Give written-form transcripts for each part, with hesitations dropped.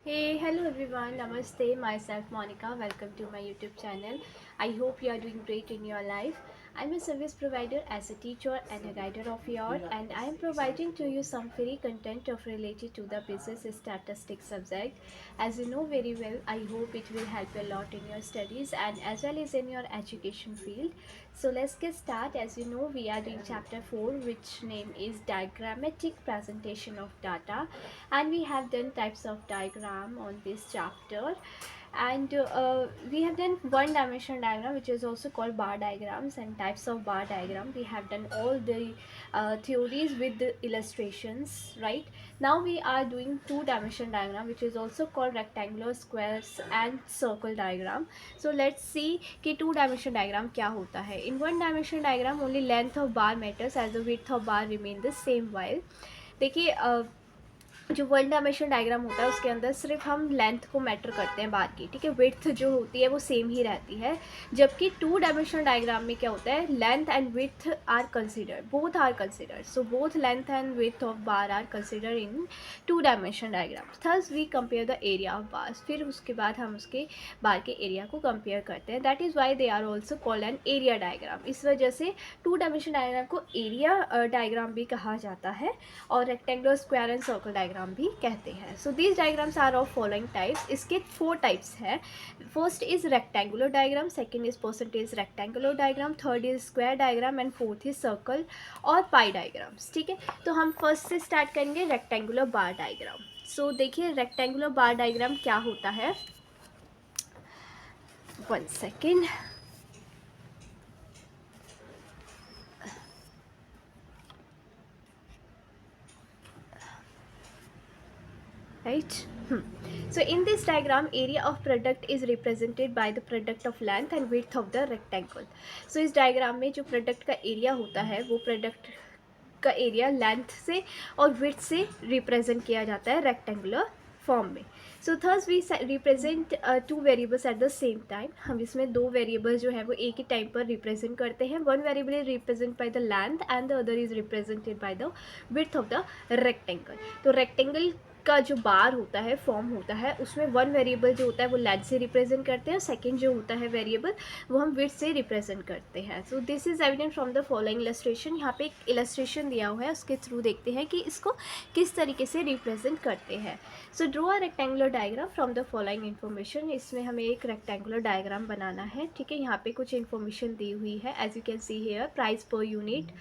Hey, hello everyone. Namaste. Myself Monica. Welcome to my YouTube channel. I hope you are doing great in your life. I'm a service provider as a teacher and a guider of yours, and I am providing to you some free content of related to the business statistics subject. As you know very well, I hope it will help you a lot in your studies and as well as in your education field. So let's get started. As you know, we are in chapter 4, which name is diagrammatic presentation of data, and we have done types of diagram on this chapter. And we have done one dimensional diagram, which is also called bar diagrams, and types of bar diagram. We have done all the theories with the illustrations. Right now we are doing two dimensional diagram, which is also called rectangular, squares and circle diagram. So let's see कि two dimensional diagram क्या होता है. In one dimensional diagram only length of bar matters as the width of bar remain the same. While देखिए जो one dimensional diagram होता है उसके अंदर सिर्फ हम लेंथ को मैटर करते हैं बार की, ठीक है. विड्थ जो होती है वो सेम ही रहती है. जबकि टू डायमेंशनल डायग्राम में क्या होता है, length and width are considered, both are considered. So both length and width of bar are considered in two dimensional diagram. Thus we compare the area of bars. फिर उसके बाद हम उसके बार के एरिया को कंपेयर करते हैं. That is why they are also called an area diagram. इस वजह से टू डायमेंशनल डायग्राम को एरिया डायग्राम भी कहा जाता है और rectangular, square and circle diagram भी कहते हैं. So these diagrams are of following types. इसके 4 टाइप्स हैं. First is rectangular diagram, second is percentage rectangular diagram, third is square diagram and fourth is circle और पाई डायग्राम्स. ठीक है, तो हम फर्स्ट से स्टार्ट करेंगे रेक्टेंगुलर बार डायग्राम. सो देखिए रेक्टेंगुलर बार डायग्राम क्या होता है. 1 second. Right. So in this diagram area of product is represented by the product of length and width of the rectangle. So इस diagram में जो product का area होता है वो product का area length से और width से represent किया जाता है rectangular फॉर्म में. So thus we represent two variables at the same time. हम इसमें दो वेरिएबल्स जो है वो एक ही टाइम पर रिप्रेजेंट करते हैं. One variable is represent by the length and the other is represented by the width of the rectangle. तो रेक्टेंगल का जो बार होता है, फॉर्म होता है, उसमें वन वेरिएबल जो होता है वो लेंथ से रिप्रेजेंट करते हैं और सेकंड जो होता है वेरिएबल वो हम विड्थ से रिप्रेजेंट करते हैं. So this is evident from the following illustration. यहाँ पे एक इलस्ट्रेशन दिया हुआ है, उसके थ्रू देखते हैं कि इसको किस तरीके से रिप्रेजेंट करते हैं. So draw a rectangular diagram from the following information. इसमें हमें एक रेक्टेंगुलर डायग्राम बनाना है. ठीक है, यहाँ पे कुछ इन्फॉर्मेशन दी हुई है. As you can see here, price per unit,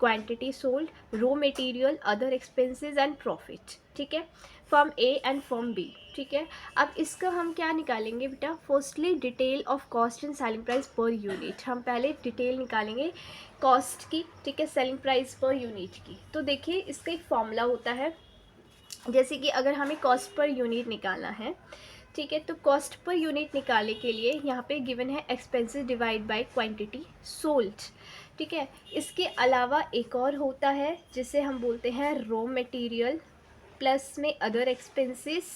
quantity sold, raw material, other expenses and profit. ठीक है, form A and form B. ठीक है, अब इसका हम क्या निकालेंगे बेटा. Firstly detail of cost and selling price per unit. हम पहले डिटेल निकालेंगे कॉस्ट की, ठीक है, सेलिंग प्राइस पर यूनिट की. तो देखिए इसका एक फॉर्मूला होता है. जैसे कि अगर हमें कॉस्ट पर यूनिट निकालना है, ठीक है, तो कॉस्ट पर यूनिट निकालने के लिए यहाँ पे गिवन है expenses divide by quantity sold. ठीक है, इसके अलावा एक और होता है जिसे हम बोलते हैं रॉ मटेरियल प्लस में अदर एक्सपेंसेस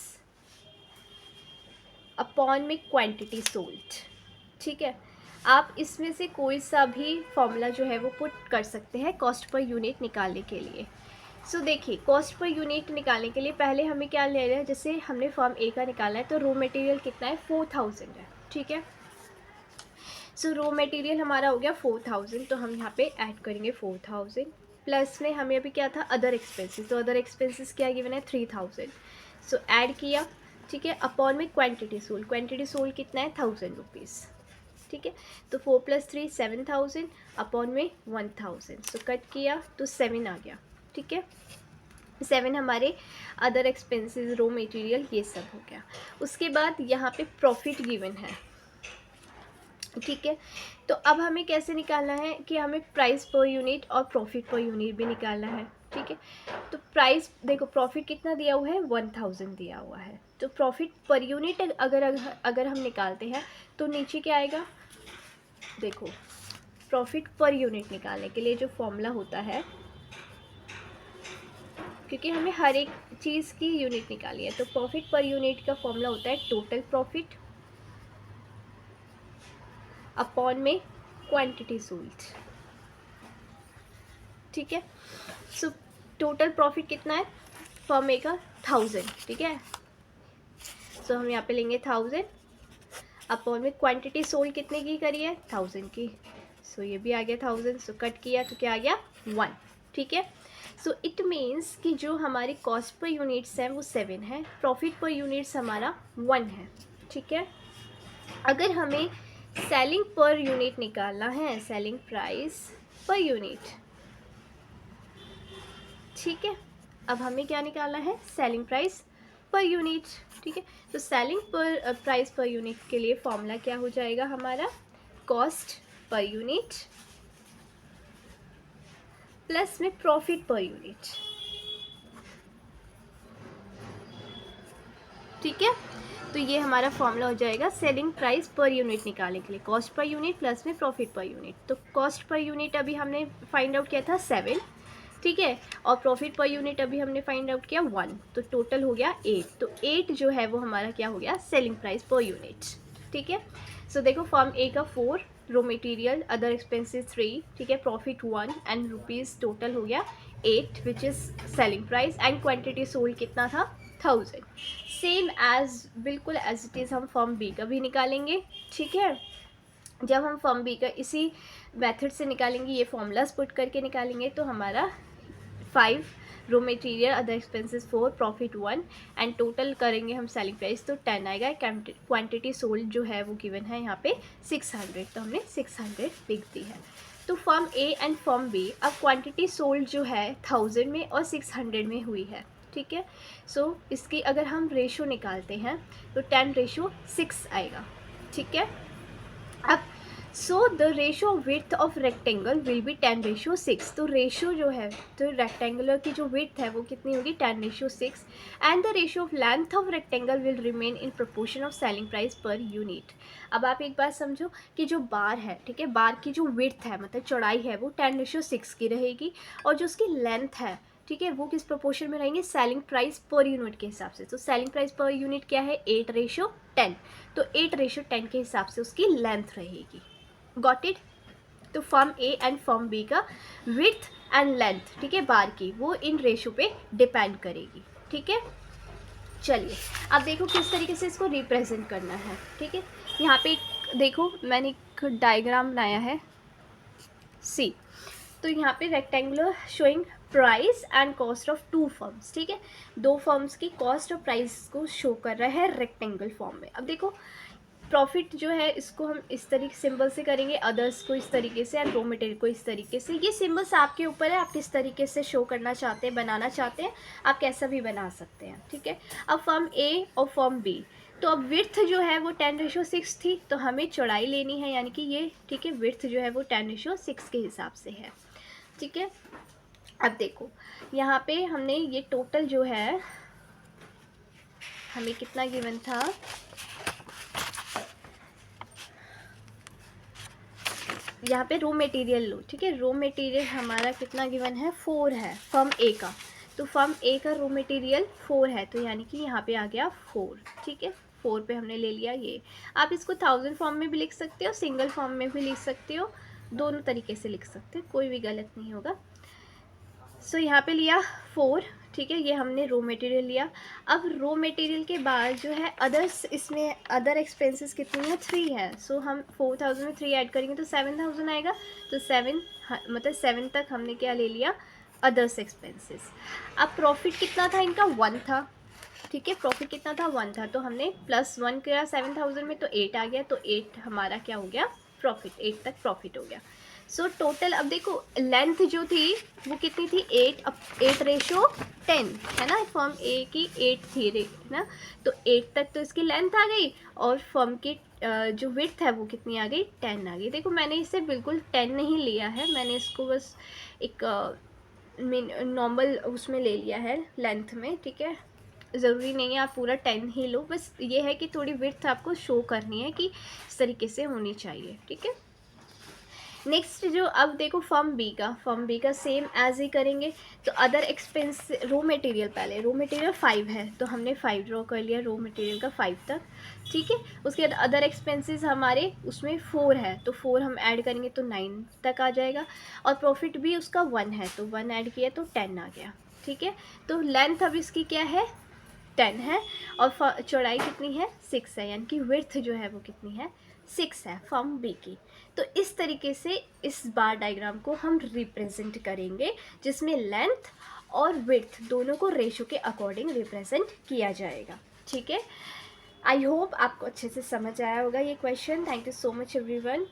अपॉन में क्वांटिटी सोल्ड. ठीक है, आप इसमें से कोई सा भी फॉर्मूला जो है वो पुट कर सकते हैं कॉस्ट पर यूनिट निकालने के लिए. सो देखिए कॉस्ट पर यूनिट निकालने के लिए पहले हमें क्या ले रहे हैं. जैसे हमने फॉर्म ए का निकाला है तो रॉ मटेरियल कितना है, 4000 है. ठीक है, सो रॉ मटेरियल हमारा हो गया 4000. तो हम यहाँ पे ऐड करेंगे 4000 प्लस में हमें अभी क्या था, अदर एक्सपेंसेस. तो अदर एक्सपेंसेस क्या गिवन है, 3000. सो ऐड किया. ठीक है, अपॉन में क्वांटिटी सोल्ड. क्वांटिटी सोल्ड कितना है, 1000 रुपीज़. ठीक है, तो 4 + 3 7000 अपॉन में 1000. सो कट किया तो 7 आ गया. ठीक है, 7 हमारे अदर एक्सपेंसेस, रॉ मटेरियल, ये सब हो गया. उसके बाद यहाँ पे प्रॉफिट गिवन है. ठीक है, तो अब हमें कैसे निकालना है कि हमें प्राइस पर यूनिट और प्रॉफिट पर यूनिट भी निकालना है. ठीक है, तो प्राइस देखो, प्रॉफिट कितना दिया हुआ है, 1000 दिया हुआ है. तो प्रॉफिट पर यूनिट अगर हम निकालते हैं तो नीचे क्या आएगा, देखो प्रॉफिट पर यूनिट निकालने के लिए जो फॉर्मूला होता है, क्योंकि हमें हर एक चीज़ की यूनिट निकाली है, तो प्रॉफिट पर यूनिट का फॉर्मूला होता है टोटल प्रॉफिट अपॉन में क्वांटिटी सोल्ड. ठीक है, सो टोटल प्रॉफिट कितना है फॉर्म ए का, 1000. ठीक है, सो हम यहाँ पे लेंगे 1000 अपॉन में क्वांटिटी सोल्ड कितने की करी है 1000 की, सो ये भी आ गया 1000, सो कट किया तो क्या आ गया 1, ठीक है। सो इट मीन्स कि जो हमारी कॉस्ट पर यूनिट्स है वो 7 है, प्रॉफिट पर यूनिट्स हमारा 1 है, ठीक है। अगर हमें सेलिंग पर यूनिट निकालना है, सेलिंग प्राइस पर यूनिट, ठीक है, अब हमें क्या निकालना है सेलिंग प्राइस पर यूनिट, ठीक है। तो सेलिंग पर प्राइस पर यूनिट के लिए फॉर्मूला क्या हो जाएगा हमारा, कॉस्ट पर यूनिट प्लस में प्रॉफिट पर यूनिट, ठीक है। तो ये हमारा फॉर्मूला हो जाएगा सेलिंग प्राइस पर यूनिट निकालने के लिए, कॉस्ट पर यूनिट प्लस में प्रॉफिट पर यूनिट। तो कॉस्ट पर यूनिट अभी हमने फाइंड आउट किया था 7, ठीक है, और प्रॉफिट पर यूनिट अभी हमने फाइंड आउट किया 1, तो टोटल हो गया 8। तो 8 जो है वो हमारा क्या हो गया सेलिंग प्राइस पर यूनिट, ठीक है। सो देखो फॉर्म ए का 4, रो मटेरियल अदर एक्सपेंसेस 3, ठीक है, प्रॉफिट 1 एंड रुपीज़ टोटल हो गया 8 which is selling price and quantity sold कितना था 1000। सेम एज बिल्कुल एज इट इज़ हम फॉर्म बी का भी निकालेंगे, ठीक है। जब हम फॉर्म बी का इसी मेथड से निकालेंगे, ये फॉर्मूलाज पुट करके निकालेंगे, तो हमारा 5 raw material other expenses 4 profit 1 and total करेंगे हम सेलिंग प्राइस तो 10 आएगा। क्वांटिटी सोल्ड जो है वो गिवन है यहाँ पे 600, तो हमने 600 लिख दी है। तो form A and form B, अब क्वांटिटी सोल्ड जो है 1000 में और 600 में हुई है, ठीक है। सो इसकी अगर हम रेशो निकालते हैं तो 10:6 आएगा, ठीक है। अब so the ratio width of rectangle will be 10:6। तो रेशो जो है तो रेक्टेंगुलर की जो विड्थ है वो कितनी होगी 10:6 and the ratio of length of rectangle will remain in proportion of selling price per unit. अब आप एक बात समझो कि जो बार है, ठीक है, बार की जो विड्थ है मतलब चौड़ाई है वो 10:6 की रहेगी और जो उसकी लेंथ है, ठीक है, वो किस प्रोपोर्शन में रहेंगे सेलिंग प्राइस पर यूनिट के हिसाब से। तो सेलिंग प्राइस पर यूनिट क्या है 8:10, तो 8:10 के हिसाब से उसकी लेंथ रहेगी। Got it. तो form A and form B का विड्थ एंड लेंथ, ठीक है, बार की, वो इन रेशो पे डिपेंड करेगी, ठीक है। चलिए अब देखो किस तरीके से इसको रिप्रेजेंट करना है, ठीक है। यहाँ पे देखो मैंने एक डायग्राम बनाया है सी, तो यहाँ पे rectangular showing price and cost of 2 firms, ठीक है, 2 फर्म्स की कॉस्ट और प्राइस को शो कर रहा है रेक्टेंगल फॉर्म में। अब देखो प्रॉफिट जो है इसको हम इस तरीके सिंबल से करेंगे, अदर्स को इस तरीके से एंड रो मटेरियल को इस तरीके से। ये सिंबल्स आपके ऊपर है, आप किस तरीके से शो करना चाहते हैं, बनाना चाहते हैं, आप कैसा भी बना सकते हैं, ठीक है। अब फॉर्म ए और फॉर्म बी, तो अब विड्थ जो है वो 10:6 थी, तो हमें चौड़ाई लेनी है, यानी कि ये, ठीक है, विड्थ जो है वो 10:6 के हिसाब से है, ठीक है। अब देखो यहाँ पे हमने ये टोटल जो है हमें कितना गिवन था, यहाँ पे रो मटेरियल लो, ठीक है, रो मटेरियल हमारा कितना गिवन है 4 है फॉर्म ए का। तो फॉर्म ए का रो मटेरियल 4 है, तो यानी कि यहाँ पे आ गया 4, ठीक है, 4 पे हमने ले लिया ये। आप इसको 1000 फॉर्म में भी लिख सकते हो, सिंगल फॉर्म में भी लिख सकते हो, दोनों तरीके से लिख सकते हो, कोई भी गलत नहीं होगा। सो यहाँ पे लिया 4, ठीक है, ये हमने रो मटेरियल लिया। अब रो मटेरियल के बाद जो है अदर्स, इसमें अदर एक्सपेंसेस कितनी है 3 है, सो हम 4000 में 3 ऐड करेंगे तो 7000 आएगा। तो 7 मतलब 7 तक हमने क्या ले लिया अदर्स एक्सपेंसेस। अब प्रॉफिट कितना था इनका 1 था, ठीक है, प्रॉफिट कितना था 1 था, तो हमने +1 किया 7000 में तो 8 आ गया, तो 8 हमारा क्या हो गया प्रॉफिट, 8 तक प्रॉफिट हो गया। सो टोटल अब देखो लेंथ जो थी वो कितनी थी 8:10 है ना, फॉर्म ए की 8 थी है ना, तो 8 तक तो इसकी लेंथ आ गई और फॉर्म की जो विड्थ है वो कितनी आ गई 10 आ गई। देखो मैंने इसे बिल्कुल 10 नहीं लिया है, मैंने इसको बस एक नॉर्मल उसमें ले लिया है लेंथ में, ठीक है, ज़रूरी नहीं है आप पूरा 10 ही लो, बस ये है कि थोड़ी विड्थ आपको शो करनी है कि इस तरीके से होनी चाहिए, ठीक है। नेक्स्ट जो अब देखो फॉर्म बी का सेम एज ही करेंगे। तो अदर एक्सपेंस रो मटेरियल, पहले रो मटेरियल 5 है तो हमने 5 ड्रॉ कर लिया रो मटेरियल का 5 तक, ठीक है। उसके बाद अदर एक्सपेंसेस हमारे उसमें 4 है तो 4 हम ऐड करेंगे तो 9 तक आ जाएगा और प्रॉफिट भी उसका 1 है तो 1 ऐड किया तो 10 आ गया, ठीक है। तो लेंथ अब इसकी क्या है 10 है और चौड़ाई कितनी है 6 है, यानी कि विड्थ जो है वो कितनी है 6 है फॉर्म बी की। तो इस तरीके से इस बार डायग्राम को हम रिप्रेजेंट करेंगे, जिसमें लेंथ और विड्थ दोनों को रेशो के अकॉर्डिंग रिप्रेजेंट किया जाएगा। ठीक है, आई होप आपको अच्छे से समझ आया होगा ये question. Thank you so much everyone,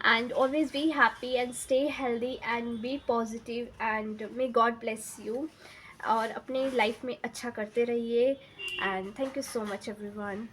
and always be happy and stay healthy and be positive and may God bless you। और अपने लाइफ में अच्छा करते रहिए, and thank you so much everyone।